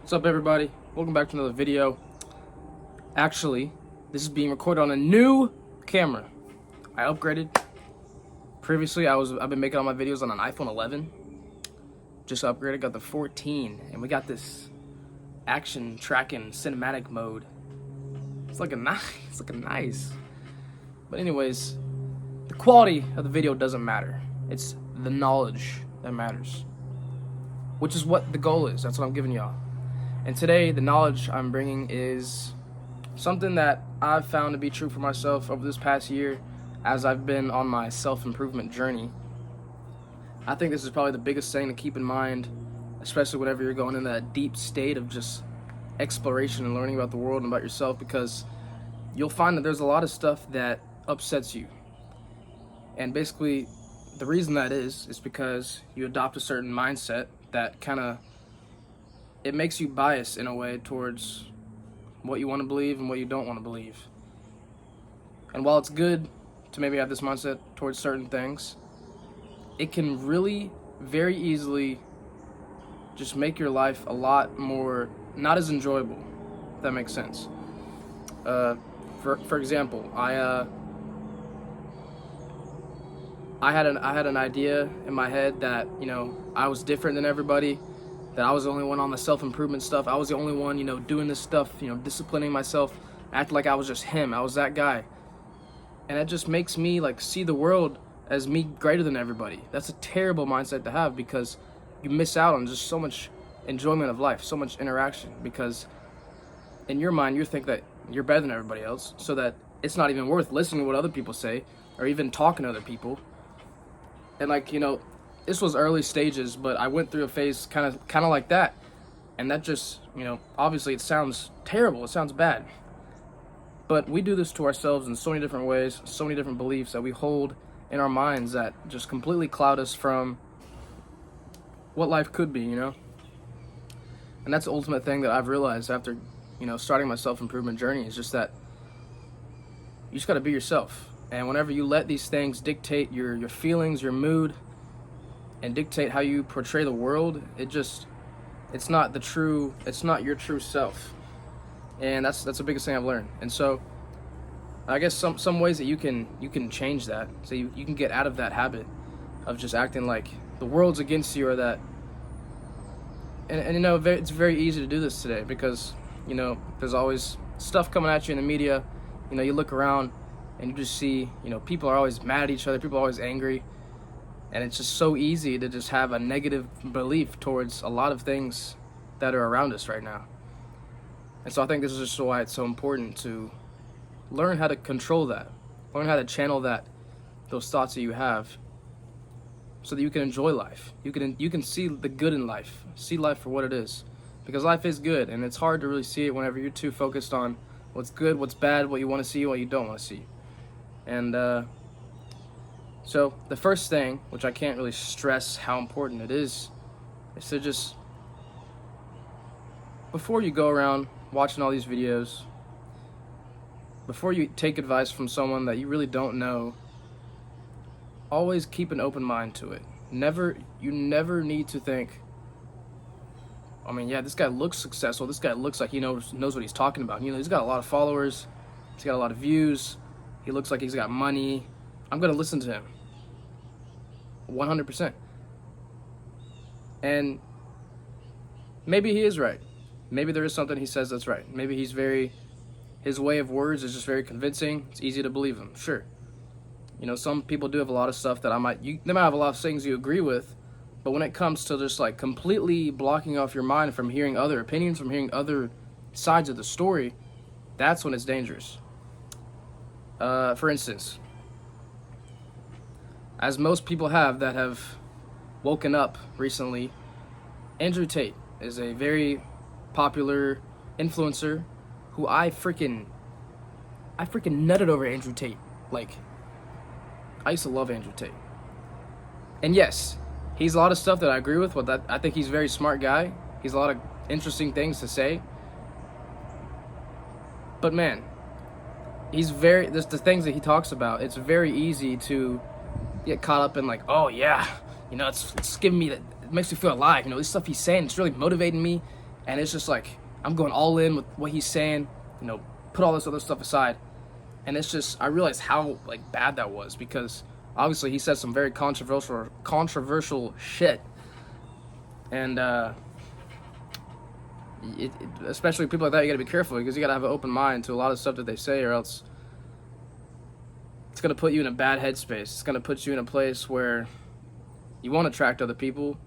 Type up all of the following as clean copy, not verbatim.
What's up, everybody? Welcome back to another video. Actually, this is being recorded on a new camera. I upgraded. Previously, I've been making all my videos on an iPhone 11. Just upgraded, got the 14, and we got this action tracking cinematic mode. It's looking nice. But anyways, the quality of the video doesn't matter. It's the knowledge that matters, which is what the goal is. That's what I'm giving y'all. And today, the knowledge I'm bringing is something that I've found to be true for myself over this past year as I've been on my self-improvement journey. I think this is probably the biggest thing to keep in mind, especially whenever you're going in that deep state of just exploration and learning about the world and about yourself, because you'll find that there's a lot of stuff that upsets you. And basically, the reason that is because you adopt a certain mindset that it makes you biased in a way towards what you want to believe and what you don't want to believe. And while it's good to maybe have this mindset towards certain things, it can really very easily just make your life a lot more not as enjoyable, if that makes sense. For example, I had an idea in my head that, I was different than everybody, that I was the only one on the self-improvement stuff. I was the only one, doing this stuff, disciplining myself, acting like I was just him. I was that guy. And it just makes me see the world as me greater than everybody. That's a terrible mindset to have, because you miss out on just so much enjoyment of life, so much interaction, because in your mind you think that you're better than everybody else, so that it's not even worth listening to what other people say or even talking to other people. And this was early stages, but I went through a phase kind of like that. And that just, obviously it sounds terrible, it sounds bad. But we do this to ourselves in so many different ways, so many different beliefs that we hold in our minds that just completely cloud us from what life could be, And that's the ultimate thing that I've realized after, starting my self-improvement journey, is just that you just gotta be yourself. And whenever you let these things dictate your feelings, your mood, and dictate how you portray the world, it's not your true self. And that's the biggest thing I've learned. And so I guess some ways that you can change that, so you can get out of that habit of just acting like the world's against you, or that and it's very easy to do this today, because there's always stuff coming at you in the media. You look around and you just see people are always mad at each other, people are always angry. And it's just so easy to just have a negative belief towards a lot of things that are around us right now. And so I think this is just why it's so important to learn how to control that, learn how to channel those thoughts that you have, so that you can enjoy life. You can see the good in life, see life for what it is, because life is good, and it's hard to really see it whenever you're too focused on what's good, what's bad, what you want to see, what you don't want to see. And so the first thing, which I can't really stress how important it is to just, before you go around watching all these videos, before you take advice from someone that you really don't know, always keep an open mind to it. You never need to think, this guy looks successful, this guy looks like he knows what he's talking about. He's got a lot of followers, he's got a lot of views, he looks like he's got money, I'm going to listen to him. 100%. And maybe he is right. Maybe there is something he says that's right. Maybe his way of words is just very convincing. It's easy to believe him. Sure. Some people do have a lot of stuff that they might have a lot of things you agree with, but when it comes to just completely blocking off your mind from hearing other opinions, from hearing other sides of the story, that's when it's dangerous. For instance, as most people have that have woken up recently, Andrew Tate is a very popular influencer who I freaking nutted over Andrew Tate. I used to love Andrew Tate. And yes, he's a lot of stuff that I agree with, but I think he's a very smart guy. He's a lot of interesting things to say. But man, the things that he talks about, it's very easy to get caught up in oh yeah, it's giving me that, it makes me feel alive. This stuff he's saying, it's really motivating me, And it's just like, I'm going all in with what he's saying, put all this other stuff aside. And it's just, I realized how like bad that was, because obviously he said some very controversial shit. And especially people like that, you gotta be careful, because you gotta have an open mind to a lot of stuff that they say, or else it's gonna put you in a bad headspace. It's gonna put you in a place where you won't attract other people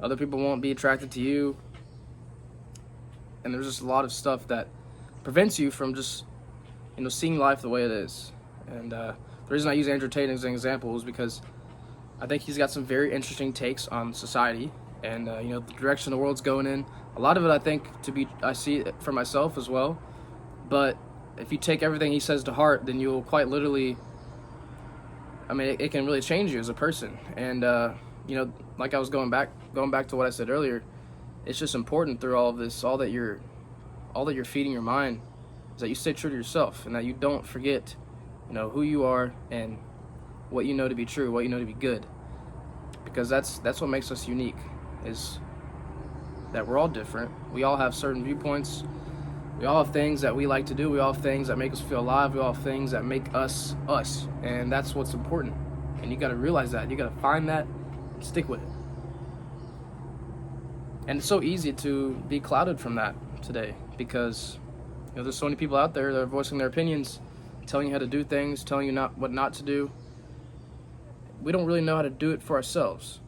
won't be attracted to you, and there's just a lot of stuff that prevents you from just seeing life the way it is. And the reason I use Andrew Tate as an example is because I think he's got some very interesting takes on society, and the direction the world's going in. A lot of it, I think, I see it for myself as well. But if you take everything he says to heart, then you'll quite literally, it can really change you as a person. And like I was going back to what I said earlier, it's just important through all of this, all that you're feeding your mind, is that you stay true to yourself, and that you don't forget, who you are and what you know to be true, what you know to be good. Because that's what makes us unique, is that we're all different. We all have certain viewpoints. We all have things that we like to do. We all have things that make us feel alive. We all have things that make us us. And that's what's important. And you got to realize that. You got to find that and stick with it. And it's so easy to be clouded from that today, because there's so many people out there that are voicing their opinions, telling you how to do things, telling you what not to do. We don't really know how to do it for ourselves.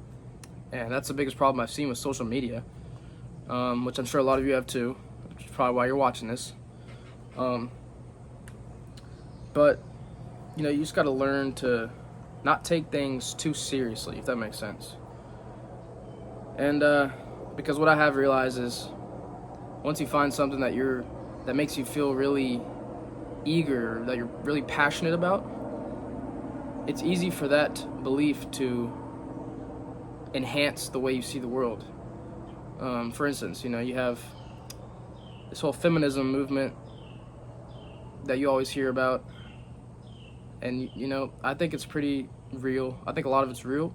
And that's the biggest problem I've seen with social media, which I'm sure a lot of you have too, which is probably why you're watching this. But, you just got to learn to not take things too seriously, if that makes sense. And because what I have realized is, once you find something that makes you feel really eager, that you're really passionate about, it's easy for that belief to enhance the way you see the world. For instance, you have this whole feminism movement that you always hear about, and I think it's pretty real. I think a lot of it's real.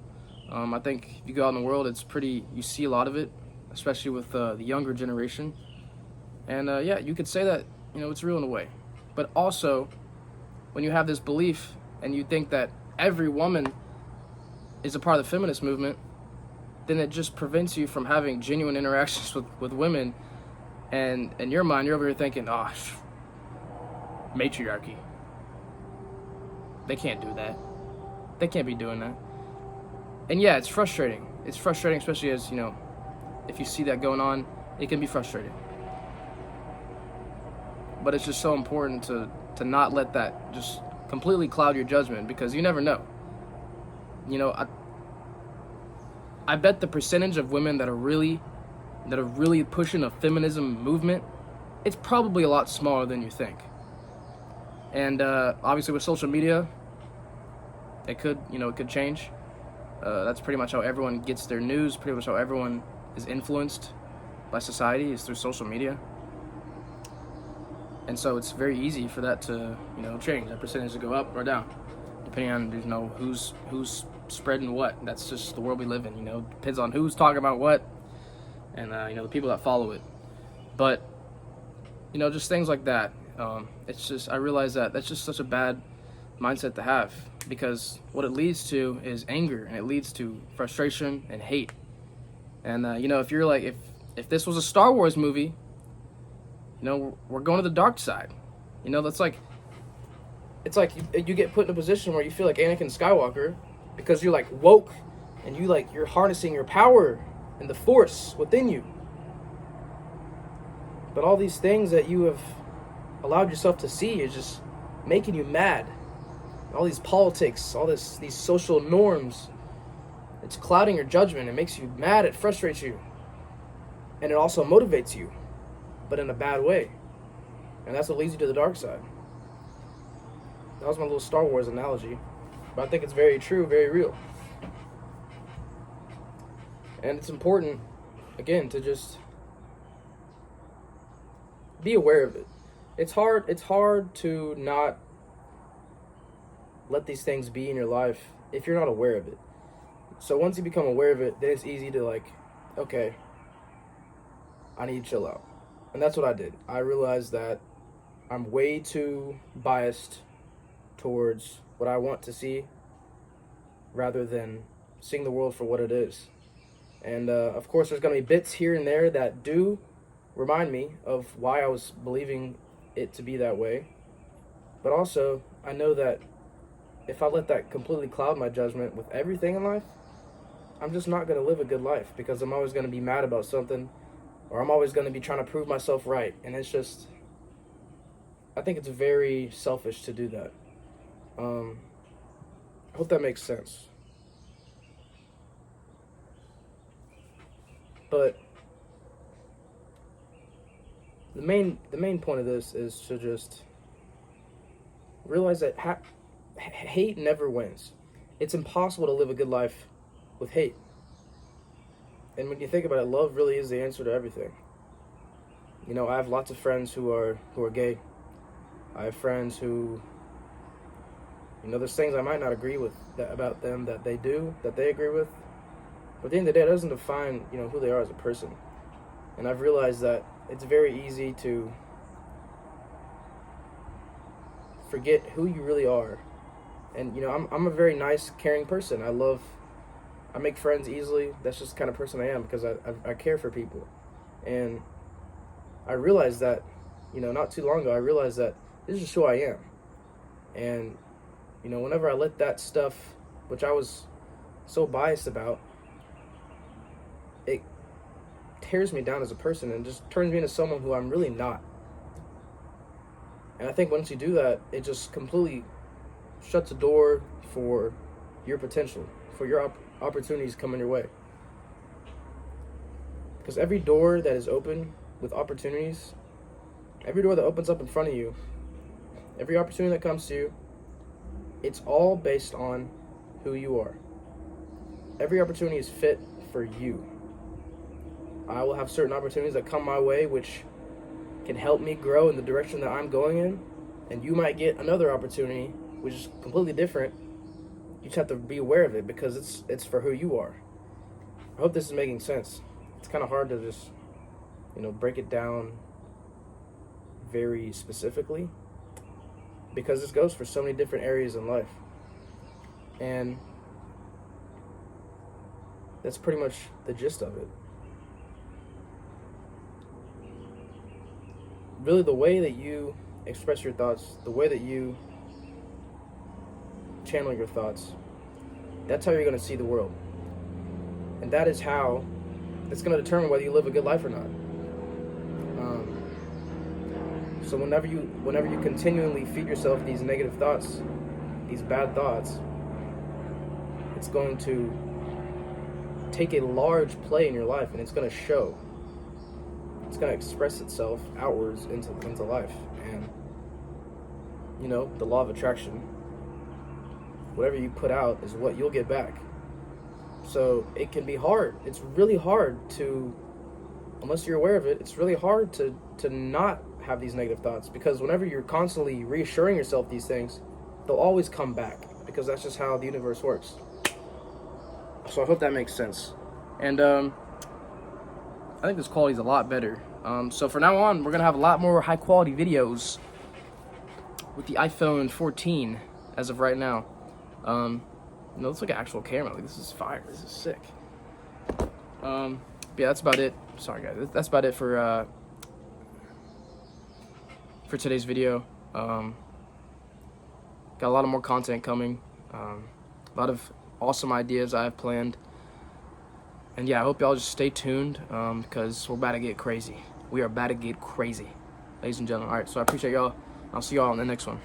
I think if you go out in the world, you see a lot of it, especially with the younger generation. And you could say that it's real in a way. But also, when you have this belief and you think that every woman is a part of the feminist movement, then it just prevents you from having genuine interactions with women. And in your mind, you're over here thinking, matriarchy. They can't do that. They can't be doing that. And yeah, it's frustrating. It's frustrating, especially as, if you see that going on, it can be frustrating. But it's just so important to not let that just completely cloud your judgment, because you never know. I bet the percentage of women that are really pushing a feminism movement, it's probably a lot smaller than you think. And obviously with social media, it could change. That's pretty much how everyone gets their news, pretty much how everyone is influenced by society, is through social media. And so it's very easy for that to, change, that percentage to go up or down, depending on, who's spreading what. That's just the world we live in, depends on who's talking about what, and, the people that follow it. But, just things like that. It's just, I realize that that's just such a bad mindset to have, because what it leads to is anger, and it leads to frustration and hate. And, if you're like, if this was a Star Wars movie, we're going to the dark side. That's like, it's like you get put in a position where you feel like Anakin Skywalker, because you're like woke, and you're harnessing your power and the force within you. But all these things that you have allowed yourself to see is just making you mad. All these politics, all these social norms, it's clouding your judgment. It makes you mad, it frustrates you. And it also motivates you, but in a bad way. And that's what leads you to the dark side. That was my little Star Wars analogy. But I think it's very true, very real. And it's important, again, to just be aware of it. It's hard to not let these things be in your life if you're not aware of it. So once you become aware of it, then it's easy to okay, I need to chill out. And that's what I did. I realized that I'm way too biased towards what I want to see rather than seeing the world for what it is. And of course, there's going to be bits here and there that do remind me of why I was believing it to be that way. But also, I know that if I let that completely cloud my judgment with everything in life, I'm just not going to live a good life, because I'm always going to be mad about something, or I'm always going to be trying to prove myself right. And it's just, I think it's very selfish to do that. I hope that makes sense. But the main point of this is to just realize that hate never wins. It's impossible to live a good life with hate. And when you think about it, love really is the answer to everything. You know, I have lots of friends who are gay. I have friends who, you know, there's things I might not agree with about them that they do, that they agree with. But at the end of the day, it doesn't define, you know, who they are as a person. And I've realized that it's very easy to forget who you really are. And, you know, I'm a very nice, caring person. I make friends easily. That's just the kind of person I am, because I care for people. And I realized that, you know, not too long ago, I realized that this is just who I am. And, you know, whenever I let that stuff, which I was so biased about, it tears me down as a person and just turns me into someone who I'm really not. And I think once you do that, it just completely shuts the door for your potential, for your opportunities coming your way. Because every door that is open with opportunities, every door that opens up in front of you, every opportunity that comes to you, it's all based on who you are. Every opportunity is fit for you. I will have certain opportunities that come my way which can help me grow in the direction that I'm going in, and you might get another opportunity which is completely different. You just have to be aware of it, because it's for who you are. I hope this is making sense. It's kind of hard to just, you know, break it down very specifically, because this goes for so many different areas in life. And that's pretty much the gist of it. Really, the way that you express your thoughts, the way that you channel your thoughts, that's how you're going to see the world. And that is how it's going to determine whether you live a good life or not. So whenever you continually feed yourself these negative thoughts, these bad thoughts, it's going to take a large play in your life, and it's going to show. It's going to express itself outwards into life. And, you know, the law of attraction, whatever you put out is what you'll get back. So it can be hard. It's really hard to, unless you're aware of it, it's really hard to not have these negative thoughts, because whenever you're constantly reassuring yourself these things, they'll always come back, because that's just how the universe works. So I hope that makes sense. And I think this quality is a lot better. So from now on, we're going to have a lot more high quality videos with the iPhone 14 as of right now. You know, it's like an actual camera. Like, this is fire. This is sick. Yeah, that's about it. Sorry, guys. That's about it for today's video. Got a lot of more content coming. A lot of awesome ideas I have planned. And yeah, I hope y'all just stay tuned, because we're about to get crazy. We are about to get crazy, ladies and gentlemen. All right, so I appreciate y'all. I'll see y'all in the next one.